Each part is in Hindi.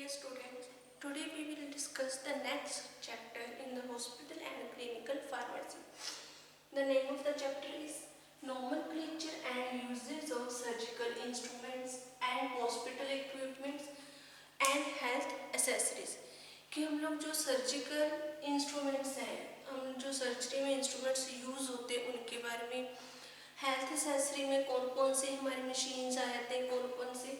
Dear students, today we will discuss the next chapter in the hospital and clinical pharmacy. The name of the chapter is Nomenclature and Uses of Surgical Instruments and Hospital Equipments and Health Accessories. कि हम लोग जो सर्जिकल इंस्ट्रूमेंट्स हैं, हम जो सर्जरी में इंस्ट्रूमेंट्स यूज़ होते हैं उनके बारे में, हेल्थ एसेसरी में कौन कौन से हमारी मशीन्स आ जाते हैं, कौन कौन से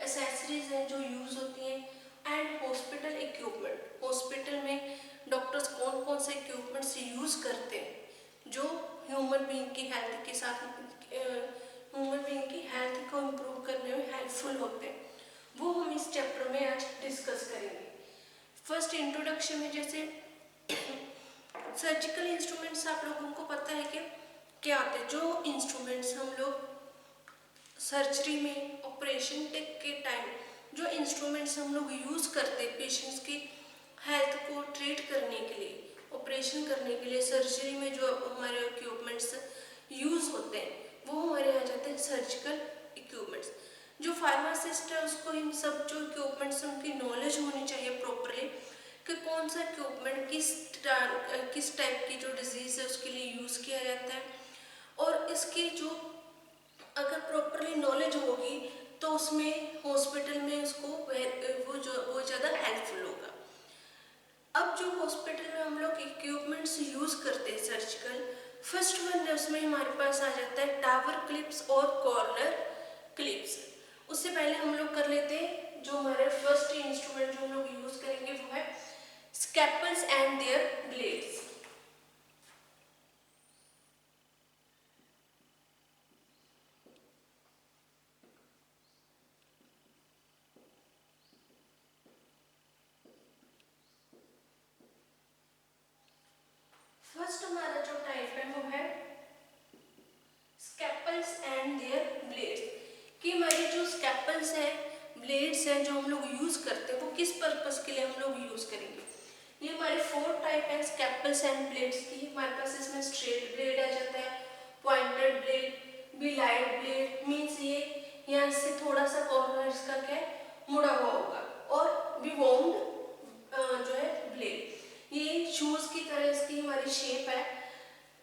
एसेसरीज हैं जो यूज़ होती हैं, एंड हॉस्पिटल इक्विपमेंट, हॉस्पिटल में डॉक्टर्स कौन कौन से इक्विपमेंट्स यूज़ करते हैं जो ह्यूमन बीइंग की हेल्थ के साथ ह्यूमन बीइंग की हेल्थ को इम्प्रूव करने में हेल्पफुल होते हैं, वो हम इस चैप्टर में आज डिस्कस करेंगे। फर्स्ट इंट्रोडक्शन में जैसे सर्जिकल इंस्ट्रूमेंट्स आप लोगों को पता है कि क्या होते हैं। जो इंस्ट्रूमेंट्स हम लोग सर्जरी में ऑपरेशन के टाइम जो इंस्ट्रूमेंट्स हम लोग यूज़ करते हैं पेशेंट्स की हेल्थ को ट्रीट करने के लिए, ऑपरेशन करने के लिए, सर्जरी में जो हमारे इक्विपमेंट्स यूज़ होते हैं वो हमारे आ जाते हैं सर्जिकल इक्विपमेंट्स। जो फार्मासिस्ट है उसको इन सब जो इक्विपमेंट्स उनकी नॉलेज होनी चाहिए प्रॉपरली कि कौन सा इक्विपमेंट किस टाइप की जो डिजीज़ है उसके लिए यूज़ किया जाता है, और इसकी जो अगर प्रॉपरली नॉलेज होगी तो उसमें हॉस्पिटल में उसको वो ज़्यादा हेल्पफुल होगा। अब जो हॉस्पिटल में हम लोग इक्विपमेंट्स यूज़ करते हैं सर्जिकल, फर्स्ट वन उसमें हमारे पास आ जाता है टावर क्लिप्स और कॉर्नर क्लिप्स। उससे पहले हम लोग कर लेते हैं जो हमारे फर्स्ट इंस्ट्रूमेंट जो हम लोग यूज़ करेंगे वो है स्कैपल्स एंड देयर ब्लेड्स। फर्स्ट हमारा जो टाइप है वो है स्कैपल्स एंड देयर ब्लेड्स। कि हमारे जो स्कैपल्स हैं, ब्लेड्स हैं जो हम लोग यूज़ करते हैं वो किस पर्पस के लिए हम लोग यूज़ करेंगे। ये हमारे 4 टाइप है स्कैपल्स एंड ब्लेड्स की। हमारे पास इसमें स्ट्रेट ब्लेड आ जाता है, पॉइंटेड ब्लेड, बिलाइड ब्लेड, मीन्स ये यहाँ से थोड़ा सा कॉर्नर इसका क्या है मुड़ा हुआ होगा, और बिवोन्ड जो है ब्लेड, ये शूज की तरह इसकी हमारी शेप है।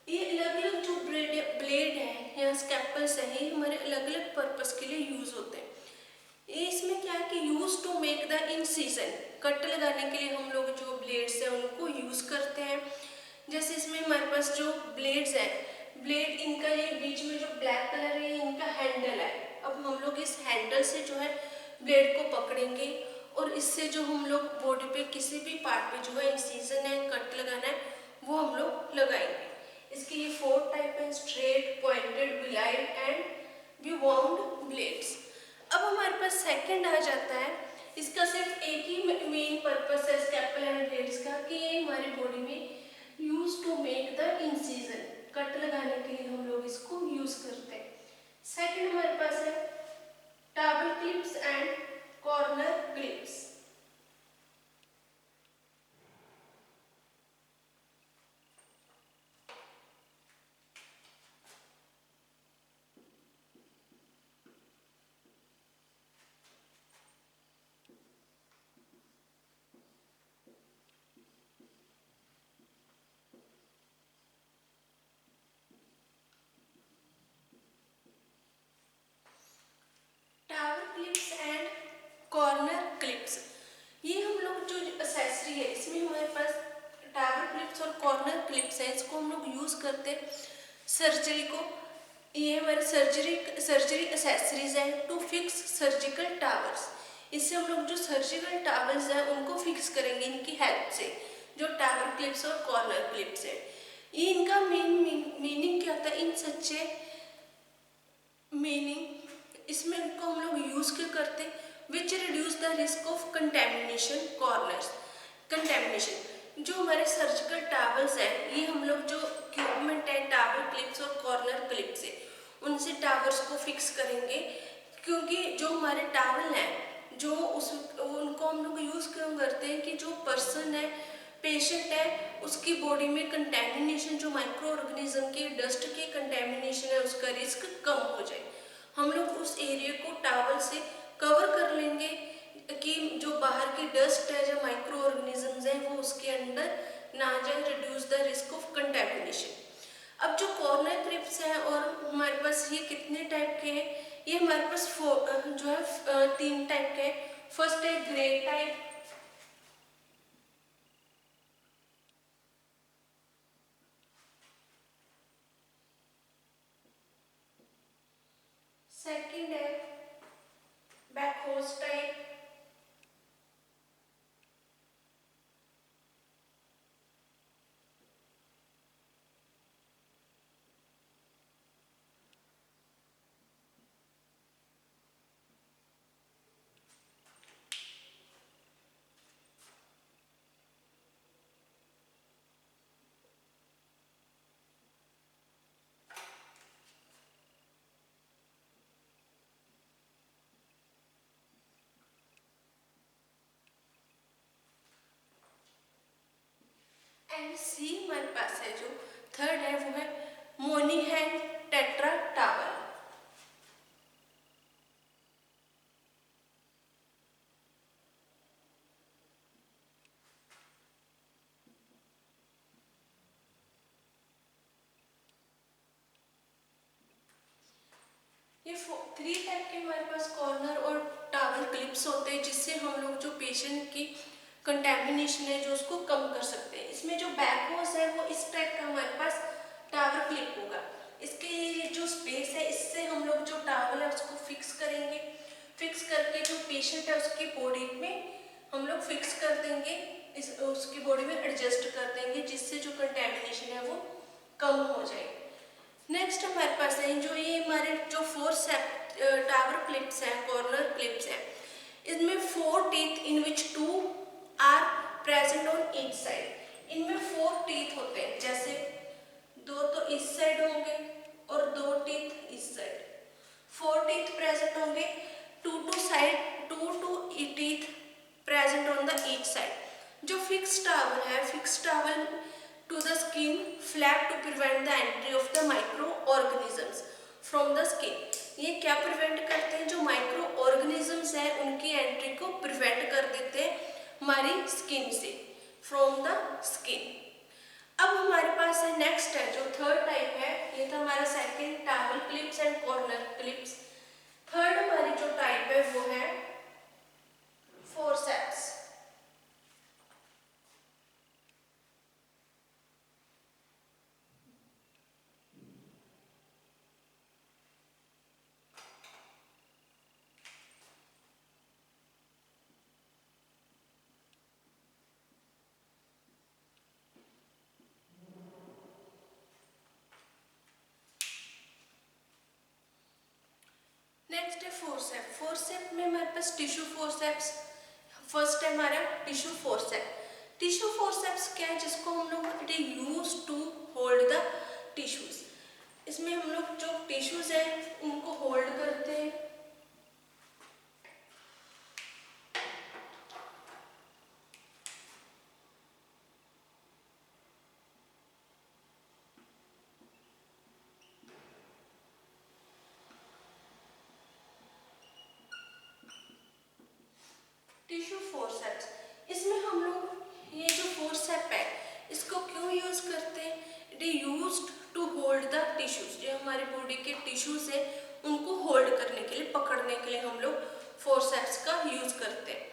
ये अलग अलग जो ब्लेड है या स्कैपल्स है ये हमारे अलग अलग पर्पस के लिए यूज होते हैं। ये इसमें क्या है कि use to make the incision, cut लगाने के लिए हम लोग जो ब्लेड्स है उनको यूज करते हैं। जैसे इसमें हमारे पास जो ब्लेड्स है, ब्लेड इनका ये बीच में जो ब्लैक कलर है इनका हैंडल है। अब हम लोग इस हैंडल से जो है ब्लेड को पकड़ेंगे और इससे जो हम लोग बॉडी पे किसी भी पार्ट पे जो है इंसिजन है, कट लगाना है, वो हम लोग लगाएंगे। इसके ये 4 टाइप है, स्ट्रेट, पॉइंटेड, बिलाइड एंड बिवोन्ड ब्लेड्स। अब हमारे पास सेकंड आ जाता है, इसका सिर्फ एक ही मेन पर्पस है स्कैपल एंड ब्लेड्स का कि ये हमारी बॉडी में use to make the incision, cut लगाने के लिए हम लोग इसको यूज करते हैं। सेकंड हमारे पास है tower clips and corner clips. Tower clips and corner clips, ये हम लोग जो एक्सेसरी है इसमें हमारे पास टावर क्लिप्स और कॉर्नर क्लिप्स है, इसको हम लोग यूज करते हैं सर्जरी को। ये हमारे सर्जरी एक्सेसरीज है टू फिक्स सर्जिकल टावर्स। इससे हम लोग जो सर्जिकल टावर्स हैं उनको फिक्स करेंगे इनकी हेल्प से, जो टावर क्लिप्स और कॉर्नर क्लिप्स है। ये इनका मेन मीनिंग क्या होता है, इन सच्चे मीनिंग इसमें इनको हम लोग यूज क्यों करते हैं, which reduce the risk of contamination corners. Contamination जो हमारे सर्जिकल टावल्स है, ये हम लोग जो इक्विपमेंट है टावर क्लिप्स और कॉर्नर क्लिप्स है उनसे टावर्स को फिक्स करेंगे, क्योंकि जो हमारे टावल हैं जो उनको हम लोग यूज क्यों करते हैं कि जो पर्सन है, पेशेंट है, उसकी बॉडी में कंटेमिनेशन जो माइक्रो ऑर्गेनिज्म के डस्ट के कंटेमिनेशन है उसका रिस्क कम हो जाए। हम लोग उस एरिया को टावल से कवर कर लेंगे कि कि जो बाहर की डस्ट है, जो माइक्रो ऑर्गेनिजम्स हैं, वो उसके अंदर ना जाए, reduce the risk of contamination. अब जो कॉर्नर क्रिप्स हैं और हमारे पास ये कितने टाइप के हैं, ये हमारे पास जो है 3 टाइप के हैं। फर्स्ट है ग्रे टाइप, सेकंड है बैकहोस टाइप, एंड सी हमारे पास है जो थर्ड है वो है मोनीहैंड टेट्रा टावल। ये 3 टाइप के हमारे पास कॉर्नर और टावल क्लिप्स होते हैं, जिससे हम लोग जो पेशेंट की कंटेमिनेशन है जो उसको कम कर सकते हैं। इसमें जो बैक होस है वो इस टाइप का हमारे पास टावल क्लिप होगा। इसके ये जो स्पेस है, इससे हम लोग जो टावल है उसको फिक्स करेंगे, फिक्स करके जो पेशेंट है उसकी बॉडी में हम लोग फिक्स कर देंगे, उसकी बॉडी में एडजस्ट कर देंगे, जिससे जो कंटेमिनेशन है वो कम हो जाए। नेक्स्ट हमारे पास है जो ये हमारे जो 4 टावर क्लिप्स हैं, कॉर्नर क्लिप्स हैं, इसमें 4 teeth in which 2 are present on each side. इनमें 4 टीथ होते हैं, जैसे 2 तो इस साइड होंगे और 2 टीथ इस साइड, 4 टीथ प्रेजेंट होंगे, 2 teeth present on the each side. जो फिक्स टावल है, fix towel to the skin flap to prevent the entry of the microorganisms from the skin। ये क्या प्रिवेंट करते हैं, जो माइक्रो ऑर्गेनिजम्स हैं उनकी एंट्री को प्रिवेंट कर देते हैं हमारी स्किन से, फ्रॉम द स्किन। अब हमारे पास है नेक्स्ट है जो थर्ड टाइप है, ये था हमारा second towel clips and corner clips. Third हमारी जो टाइप है वो है फोर्सेप्स। नेक्स्ट है फोर्सेप। फोर्सेप में हमारे पास टिश्यू फोर्सेप्स, फर्स्ट है हमारा टिश्यू फोर्सेप। टिश्यू फोर्सेप्स क्या है, जिसको हम लोग use to hold the tissues. इसमें हम लोग जो टिश्यूज हैं उनको होल्ड करते हैं, टिश्यू फोर्सेप्स। इसमें हम लोग ये जो फोर्सेप है इसको क्यों यूज करते हैं, it is used to hold the tissues. जो हमारी बॉडी के टिश्यूज है उनको होल्ड करने के लिए, पकड़ने के लिए हम लोग फोर्सेप्स का यूज करते हैं।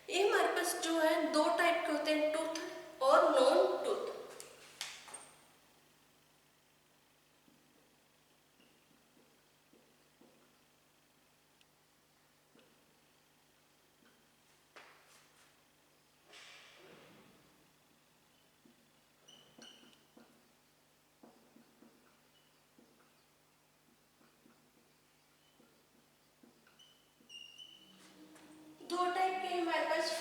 ये हमारे पास जो है 2 टाइप के होते हैं, टूथ और नॉन टूथ।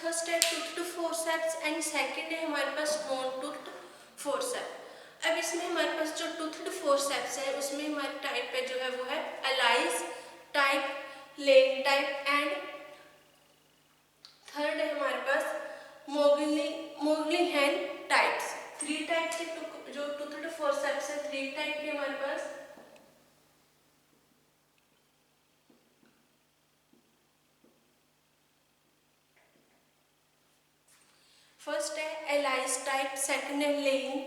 फर्स्ट है टूथ फोर्सेप्स एंड सेकंड है हमारे पास नॉन टूथ फोर्सेप। अब इसमें हमारे पास जो टूथड फोर्सेप्स है उसमें हमारी टाइप है जो है वो है Allis type, Lane type and third है हमारे पास मोगलीहैन टाइप्स। 3 टाइप के जो टूथड फोर्सेप्स है, 3 टाइप के हमारे पास। फर्स्ट है एलाइज टाइप, सेकंड है लेन,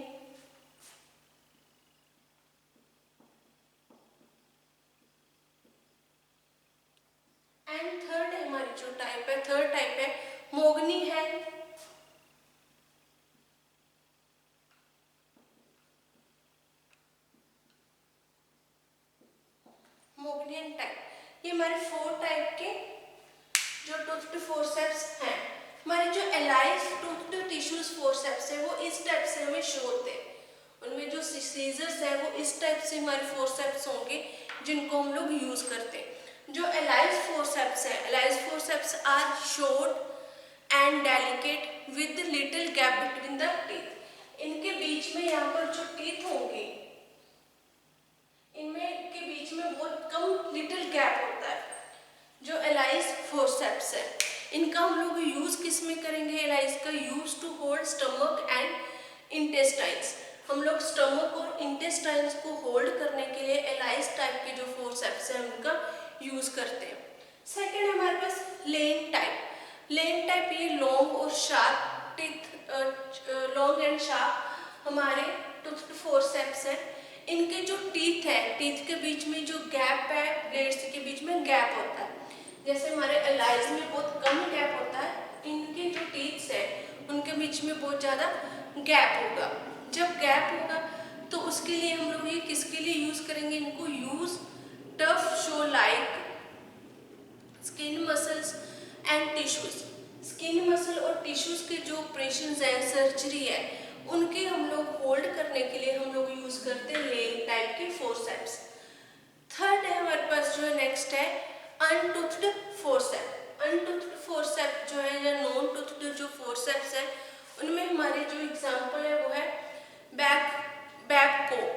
एंड थर्ड है हमारी जो टाइप है, थर्ड टाइप है मोगनी है, मोगनियन टाइप। ये हमारे 4 टाइप के जो टूथड फोर्सेप्स हैं। हमारे जो एलाइज टूथड टिश्यूज फोर्सेप्स है वो इस टाइप से हमें शो होते हैं, उनमें जो सीजर्स है वो इस टाइप से हमारे फोर्सेप्स होंगे जिनको हम लोग यूज करते हैं। जो एलाइज फोर्सेप्स है, Allis forceps are short and delicate with little gap between the teeth. इनके बीच में यहाँ पर जो टीथ होंगे इनमें के बीच में बहुत कम लिटिल गैप होता है। जो एलाइज फोर्सेप्स है इनका हम लोग यूज किस में करेंगे, एलाइज का use to hold stomach and intestines. हम लोग स्टमक और इंटेस्टाइन्स को होल्ड करने के लिए एलाइज टाइप के जो फोर्सेप्स है उनका यूज करते हैं। सेकेंड है हमारे पास लेन टाइप। लेन टाइप ये लॉन्ग और sharp teeth, long and sharp हमारे टूथ फोर्सेप्स है। इनके जो टीथ है, टीथ के बीच में जो गैप है, ब्लेड्स के बीच में गैप होता है। जैसे हमारे एलाइज में बहुत कम गैप होता है, इनके जो टीथ्स है उनके बीच में बहुत ज़्यादा गैप होगा। जब गैप होगा तो उसके लिए हम लोग ये किसके लिए यूज़ करेंगे, इनको use tough show like skin muscles and tissues. Skin muscle और टिश्यूज के जो ऑपरेशंस है, सर्जरी है, उनके हम लोग होल्ड करने के लिए हम लोग यूज करते हैं लेन टाइप के फोर्सेप्स। थर्ड है हमारे पास जो नेक्स्ट है अनटूथड फोर्सेप। अनटूथड फोर्सेप जो है या नॉन टूथड जो फोर्सेप्स है उनमें हमारे जो एग्जांपल है वो है बैबकॉक।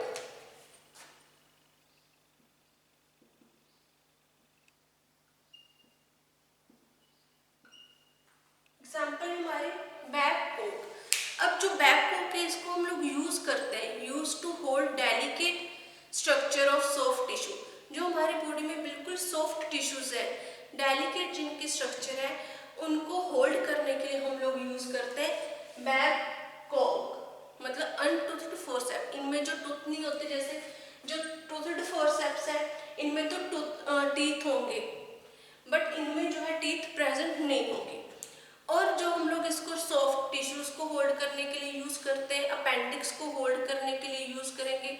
एग्जांपल हमारे बैबकॉक। अब जो बैबकॉक है इसको हम लोग यूज करते हैं use to hold delicate structure of soft tissue. जो हमारी बॉडी में बिल्कुल सॉफ्ट टिश्यूज है, डेलिकेट जिनकी स्ट्रक्चर है, उनको होल्ड करने के लिए हम लोग यूज करते हैं बैबकॉक, मतलब अनटूथड फोर्सेप। इनमें जो टूथ नहीं होते, जैसे जो टूथड फोर्सेप्स है इनमें तो टीथ होंगे बट इनमें जो है टीथ प्रेजेंट नहीं होंगे। और जो हम लोग इसको सॉफ्ट टिश्यूज को होल्ड करने के लिए यूज करते हैं, अपेंडिक्स को होल्ड करने के लिए यूज करेंगे।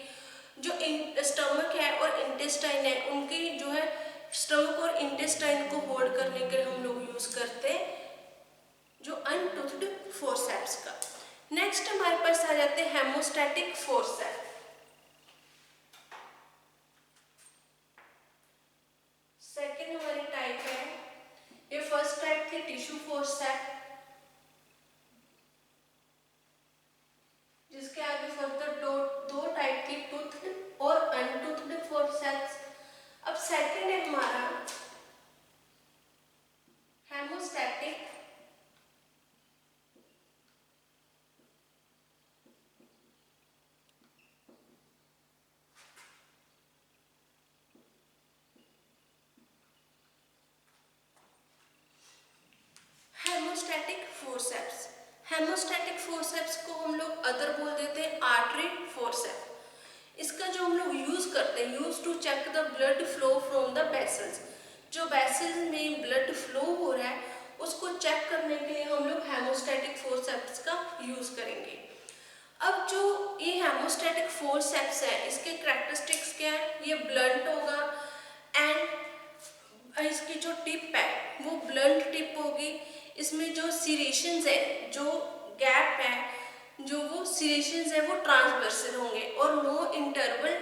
जो स्टमक है और इंटेस्टाइन है उनके जो है स्टमक और इंटेस्टाइन को होल्ड करने के लिए हम लोग यूज करते हैं जो अनटूथड फोर्सेप्स का। नेक्स्ट हमारे पास आ जाते हैं हेमोस्टैटिक फोर्सेप। सेकेंड हमारी टाइप है, ये फर्स्ट टाइप थी टिश्यू फोर्सेप, जिसके आगे फर्दर दो टाइप थी टूथड और अनटूथड फोर्सेप्स। अब सेकंड है हमारा haemostatic haemostatic forceps. Haemostatic forceps को हम लोग अदर बोल देते हैं आर्टरी फोर्सेप। इसका जो हम लोग यूज करते हैं use to check the blood flow from the vessels. जो वेसल्स में ब्लड फ्लो हो रहा है उसको चेक करने के लिए हम लोग हेमोस्टैटिक फोर्सेप्स का यूज करेंगे। अब जो ये हेमोस्टैटिक फोर्सेप्स है इसके कैरेक्टरिस्टिक्स क्या है, ये ब्लंट होगा एंड इसकी जो टिप है वो ब्लंट टिप होगी। इसमें जो सिरेशंस है, जो गैप है, जो वो सिरेशंस है वो ट्रांसवर्सल होंगे और no interval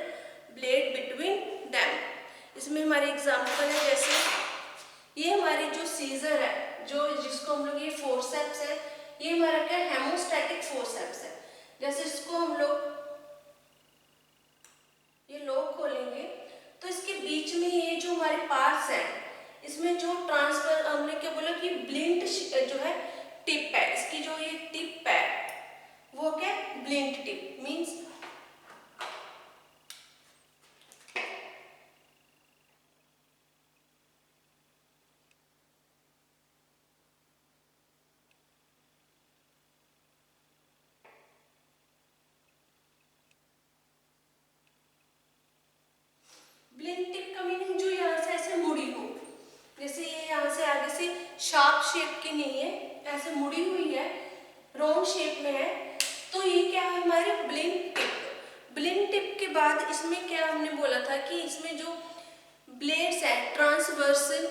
blade between them. इसमें हमारे एग्जांपल है, जैसे ये हमारी जो सीजर है, जो जिसको हम लोग ये फोर्सेप्स है, ये हमारा क्या हेमोस्टैटिक फोर्सेप्स है। जैसे इसको हम लोग ये लॉक खोलेंगे तो इसके बीच में ये जो हमारे पार्ट्स है इसमें जो ट्रांसफर हमने क्या बोला कि ब्लिंट जो है टिप है, इसकी जो ये टिप है वो क्या ब्लिंट टिप मींस ब्लिंट टिप का मीनिंग जो यहाँ से ऐसे मुड़ी हो, जैसे ये यहाँ से आगे से शार्प शेप की नहीं है, ऐसे मुड़ी हुई है, राउंड शेप में है, तो ये क्या है हमारे ब्लिंट टिप। ब्लिंट टिप के बाद इसमें क्या हमने बोला था कि इसमें जो ब्लेड्स है ट्रांसवर्सल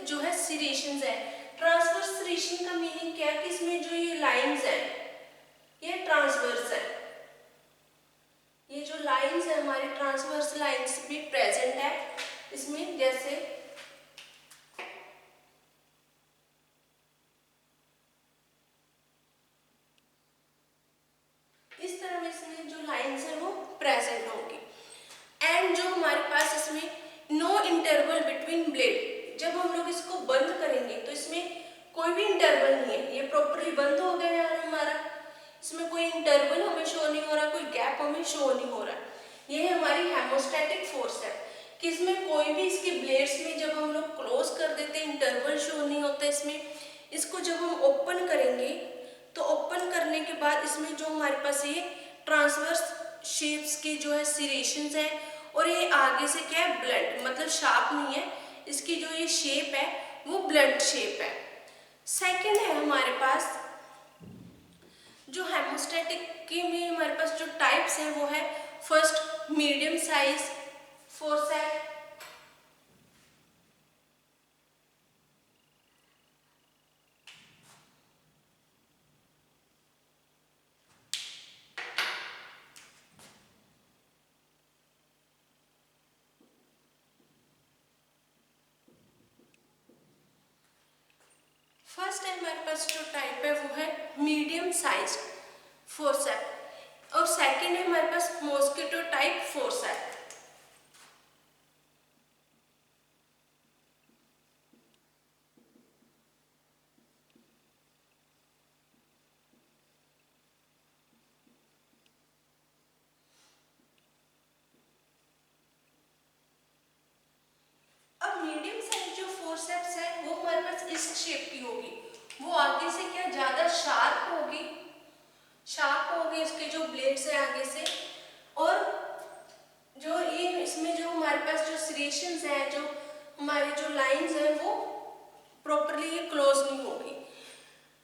जो है सिरेशंस है। ट्रांसवर्स सिरेशन का मीनिंग क्या है कि इसमें जो ये लाइंस है ये ट्रांसवर्स है, ये जो लाइंस है हमारी ट्रांसवर्स लाइंस भी प्रेजेंट है इसमें, जैसे इस तरह में इसमें जो लाइंस है वो प्रेजेंट होंगी। एंड जो हमारे पास इसमें नो इंटरवल बिटवीन ब्लेड, जब हम लोग इसको बंद करेंगे तो इसमें कोई भी इंटरवल नहीं है, ये प्रॉपरली बंद हो गया यार हमारा, इसमें कोई इंटरवल हमें शो नहीं हो रहा, कोई गैप हमें शो नहीं हो रहा। ये हमारी हेमोस्टैटिक फोर्स है कि इसमें कोई भी इसके ब्लेड्स में जब हम लोग क्लोज कर देते हैं इंटरवल शो नहीं होता इसमें। इसको जब हम ओपन करेंगे तो ओपन करने के बाद इसमें जो हमारे पास ये ट्रांसवर्स शेप्स के जो है सिरेशंस है, और ये आगे से क्या है ब्लंट, मतलब शार्प नहीं है, इसकी जो ये शेप है वो ब्लंट शेप है। सेकंड है हमारे पास जो हेमोस्टैटिक के में हमारे पास जो टाइप्स हैं वो है first medium size forcep, first है हमारे पास जो टाइप है वो है मीडियम साइज फोर्सेप, और सेकंड है हमारे पास मॉस्किटो टाइप फोर्सेप। अब मीडियम साइज जो फोर्सेप्स है वो हमारे पास इस शेप की होगी, वो आगे से क्या ज्यादा शार्प होगी इसके जो ब्लेड्स है आगे से, और जो ये इसमें जो हमारे पास जो सिरेशंस है, जो हमारे जो लाइंस है वो प्रॉपरली ये क्लोज नहीं होगी।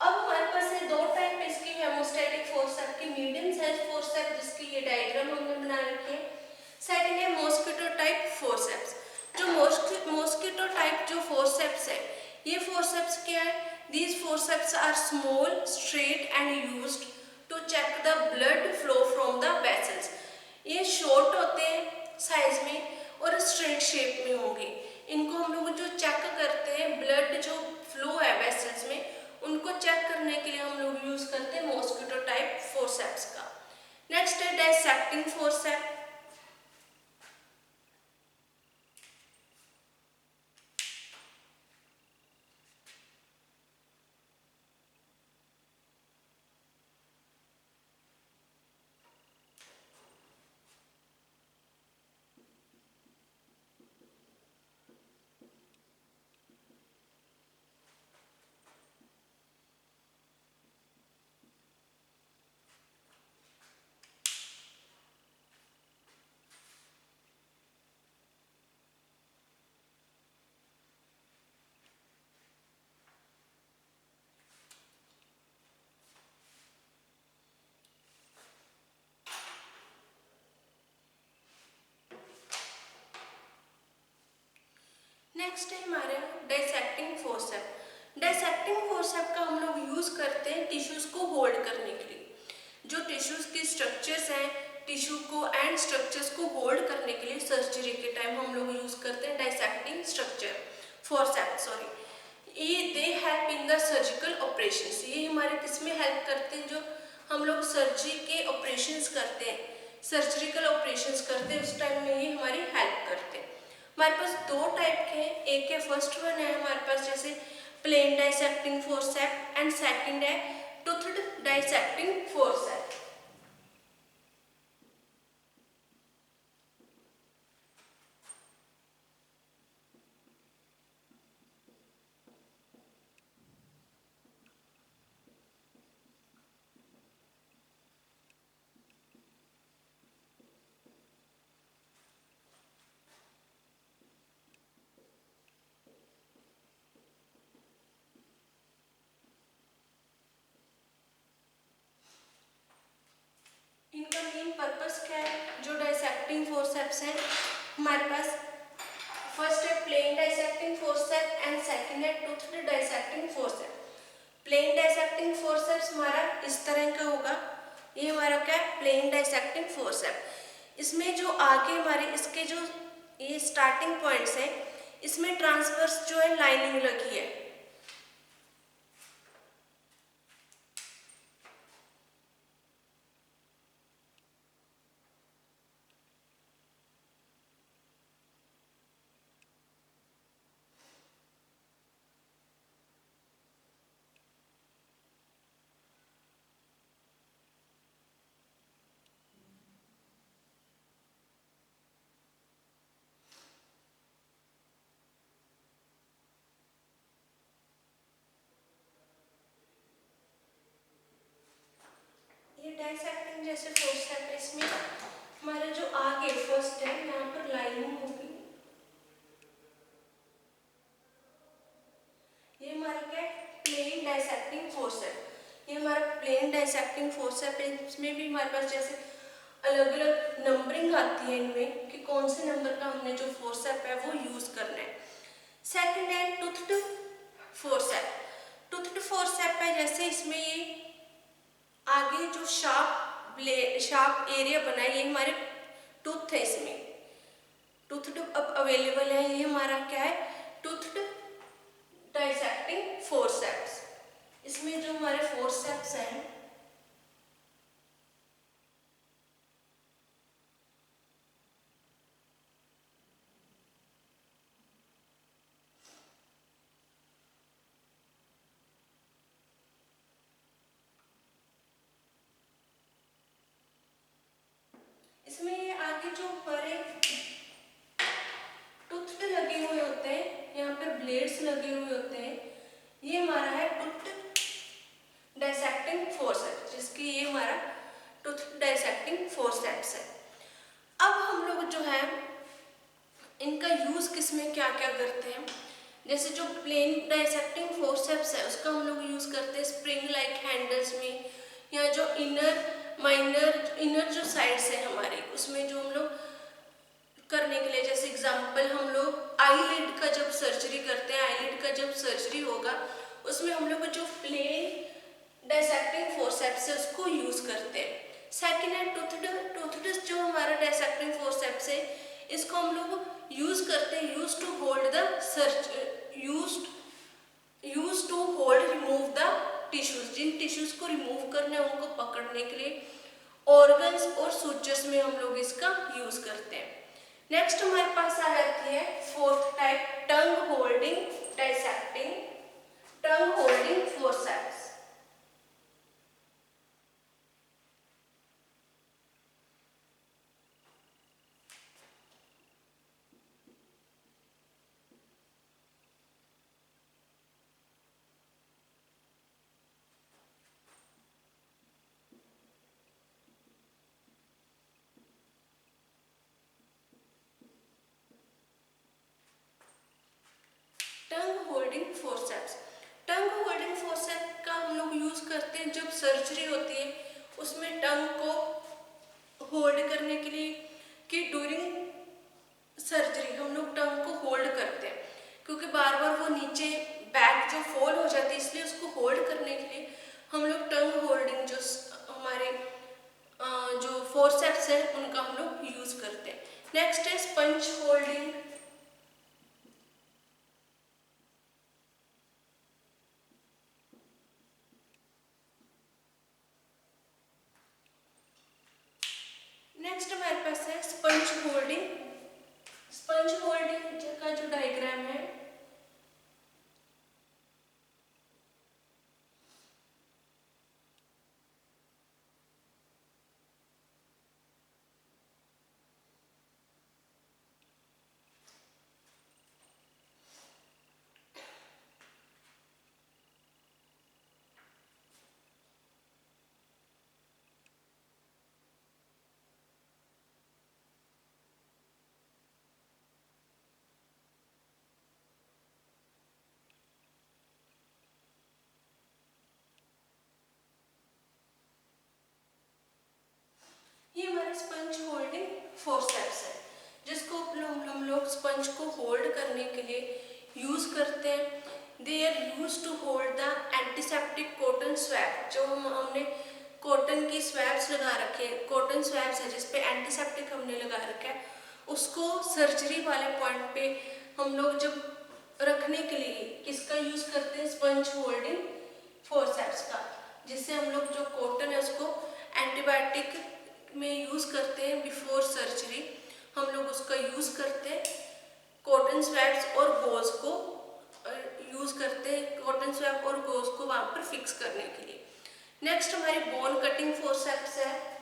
अब हमारे पास है दो टाइप इसकी हेमोस्टैटिक फोर्सेप की, मीडियम साइज फोर्सेप जिसकी ये डायग्राम हमने बना रखी है, सेकंड है मॉस्किटो टाइप फोर्सेप्स। जो मॉस्किटो टाइप जो फोर्सेप्स है, ये फोर्सेप्स क्या है, these forceps are small straight and used to check the blood flow from the vessels. ये शॉर्ट होते हैं साइज में और स्ट्रेट शेप में होंगे, इनको हम लोग जो चेक करते हैं ब्लड जो फ्लो है वेसल्स में, उनको चेक करने के लिए हम लोग यूज करते हैं मॉस्किटो टाइप फोर्सेप्स का। नेक्स्ट है डाइसेक्टिंग फोर्सेप। नेक्स्ट है हमारे डाइसेक्टिंग फोर्सेप। डाइसेक्टिंग फोर्सेप का हम लोग यूज करते हैं टिश्यूज को होल्ड करने के लिए। जो टिश्यूज के स्ट्रक्चर्स हैं, टिश्यू को एंड स्ट्रक्चर्स को होल्ड करने के लिए सर्जरी के टाइम हम लोग यूज करते हैं डाइसेक्टिंग स्ट्रक्चर फोर्सेप, सॉरी। ये they help in the surgical operations, ये हमारे किस में हेल्प करते हैं, जो हम लोग सर्जरी के ऑपरेशंस करते हैं, सर्जिकल ऑपरेशंस करते हैं उस टाइम में ये हमारी हेल्प करते हैं। हमारे पास दो टाइप के हैं, एक है फर्स्ट वन है हमारे पास जैसे plain dissecting forcep and second है टूथड डाइसेक्टिंग फोर्सेप। पर्पस क्या है, जो डाइसेक्टिंग फोर्सेप्स हैं हमारे पास, फर्स्ट है plain dissecting forcep and second है toothed dissecting forcep. Plain dissecting forceps हमारा इस तरह का होगा, ये हमारा क्या है, प्लेन डाइसेक्टिंग फोर्सेप। इसमें जो आगे हमारे इसके जो ये स्टार्टिंग पॉइंट्स हैं, इसमें ट्रांसवर्स जो है लाइनिंग लगी है। ये डाइसेक्टिंग जैसे फोर्सेप है, इसमें हमारा जो आगे फर्स्ट है यहाँ पर लाइनिंग होगी, ये हमारा क्या है, प्लेन डाइसेक्टिंग फोर्सेप। ये हमारा प्लेन डाइसेक्टिंग फोर्सेप है। इसमें भी हमारे पास जैसे अलग अलग नंबरिंग आती है इनमें कि कौन से नंबर का हमने जो फोर्सेप है वो यूज करना है। सेकंड है टूथड फोर्सेप। टूथड फोर्सेप है, जैसे इसमें ये आगे जो शार्प एरिया बना है, ये हमारे टूथ है, इसमें टूथड अब अवेलेबल है। ये हमारा क्या है, टूथड डाइसेक्टिंग फोर्सेप्स। इसमें जो हमारे फोर्सेप्स हैं, इसमें ये आगे जो हमारे टूथ लगे हुए होते हैं, यहाँ पर ब्लेड्स लगे हुए होते हैं, ये हमारा है टूथ डाइसेक्टिंग फोर्सेप्स, जिसकी ये हमारा टूथ डाइसेक्टिंग फोर्सेप्स है। अब हम लोग जो है इनका यूज किसमें क्या क्या करते हैं, जैसे जो प्लेन डाइसेक्टिंग फोर्सेप्स है उसका हम लोग यूज करते हैं स्प्रिंग लाइक हैंडल्स में, या जो इनर जो साइड्स है हमारे, उसमें जो हम लोग करने के लिए, जैसे एग्जांपल हम लोग आईलिड का जब सर्जरी करते हैं, आईलिड का जब सर्जरी होगा उसमें हम लोग जो प्लेन डाइसेक्टिंग फोर्सेप्स है उसको यूज करते हैं। सेकेंड है टूथड जो हमारा डाइसेक्टिंग फोर्सेप्स है, इसको हम लोग यूज करते हैं use to hold remove the tissues, जिन टिश्यूज को रिमूव करना है उनको पकड़ने के लिए ऑर्गन्स और सूचर्स में हम लोग इसका यूज करते हैं। नेक्स्ट हमारे पास आ जाती है फोर्थ टाइप, टंग होल्डिंग फोर्सेप्स। टंग होल्डिंग फोर्सेप्स, टंग होल्डिंग फोर्सेप का हम लोग यूज करते हैं जब सर्जरी होती है, उसमें टंग को होल्ड करने के लिए, कि ड्यूरिंग सर्जरी हम लोग टंग को होल्ड करते हैं, क्योंकि बार बार वो नीचे बैक जो फॉल हो जाती है, इसलिए उसको होल्ड करने के लिए हम लोग टंग होल्डिंग जो हमारे जो फोर्सेप्स है उनका हम लोग यूज करते हैं। नेक्स्ट है स्पंज होल्डिंग। नेक्स्ट हमारे पास है स्पंज होल्डिंग। स्पंज होल्डिंग का जो डायग्राम है, स्पंज होल्डिंग फोर्सेप्स है, जिसको हम लोग स्पंज को होल्ड करने के लिए यूज करते हैं। They are use to hold the antiseptic cotton swab. जो हमने कॉटन की स्वैब्स लगा रखे हैं, कॉटन स्वैब्स है जिसपे एंटीसेप्टिक हमने लगा रखा है, उसको सर्जरी वाले पॉइंट पे हम लोग जब रखने के लिए किसका यूज करते हैं, स्पंज होल्डिंग फोर्सेप्स का, जिससे हम लोग जो कॉटन है उसको एंटीबायोटिक में यूज करते हैं बिफोर सर्जरी। हम लोग उसका यूज करते हैं कॉटन स्वैब्स और गोज को यूज करते हैं, कॉटन स्वैब और गोज को वहां पर फिक्स करने के लिए। नेक्स्ट हमारी बोन कटिंग फोर्सेप्स है।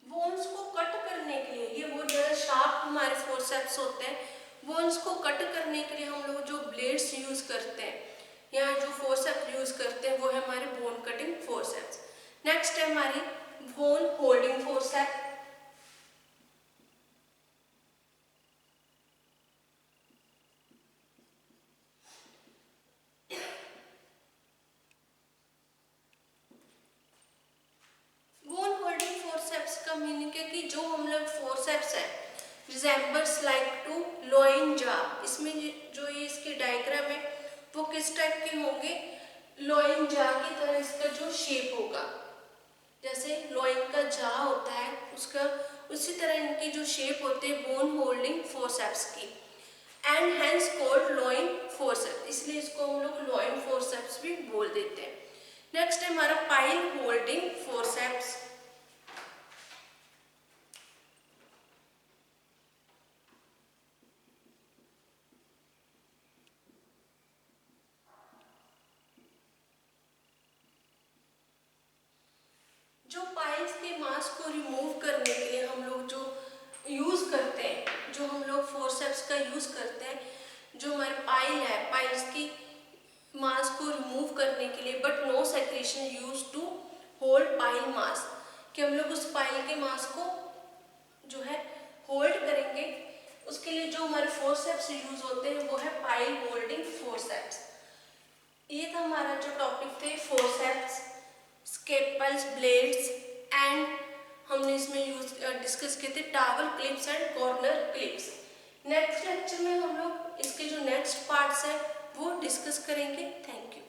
बोन्स को कट करने के लिए, ये बहुत ज़्यादा शार्प हमारे फोर्सेप्स होते हैं। बोन्स को कट करने के लिए हम लोग जो ब्लेड्स यूज करते हैं या जो फोर्सेप्स यूज करते हैं वो है हमारे बोन कटिंग फोर्सेप्स। नेक्स्ट है हमारी bone holding forcep. Bone holding forceps का मीनिंग है कि जो हम लोग फोर्सेप्स है रिजेंबल्स लाइक टू लॉइन जा। इसमें जो ये इसके डायग्राम है वो किस टाइप के होंगे, लॉइन जा की तरह इसका जो शेप होगा, जैसे लॉइन का जा होता है उसका, उसी तरह इनकी जो शेप होती है बोन होल्डिंग फोर्सेप्स की, and hence called lion forceps, इसलिए इसको हम लोग लॉइन फोर्सेप्स भी बोल देते हैं। नेक्स्ट है हमारा पाइल होल्डिंग फोर्सेप्स। जो पाइल्स के मास को रिमूव करने के लिए हम लोग जो यूज करते हैं, जो हम लोग फोर्सेप्स का यूज करते हैं, जो हमारे पाइल है, पाइल्स की मास को रिमूव करने के लिए, but no secretion use to hold pile mass, कि हम लोग उस पाइल के मास को जो है होल्ड करेंगे, उसके लिए जो हमारे फोर्सेप्स यूज होते हैं वो है पाइल होल्डिंग फोर्सेप्स। ये था हमारा जो टॉपिक थे फोर्सेप्स, स्केपल्स, ब्लेड्स एंड हमने इसमें डिस्कस किए थे towel clips and corner clips. Next lecture में हम लोग इसके जो नेक्स्ट पार्ट्स हैं वो डिस्कस करेंगे। Thank you.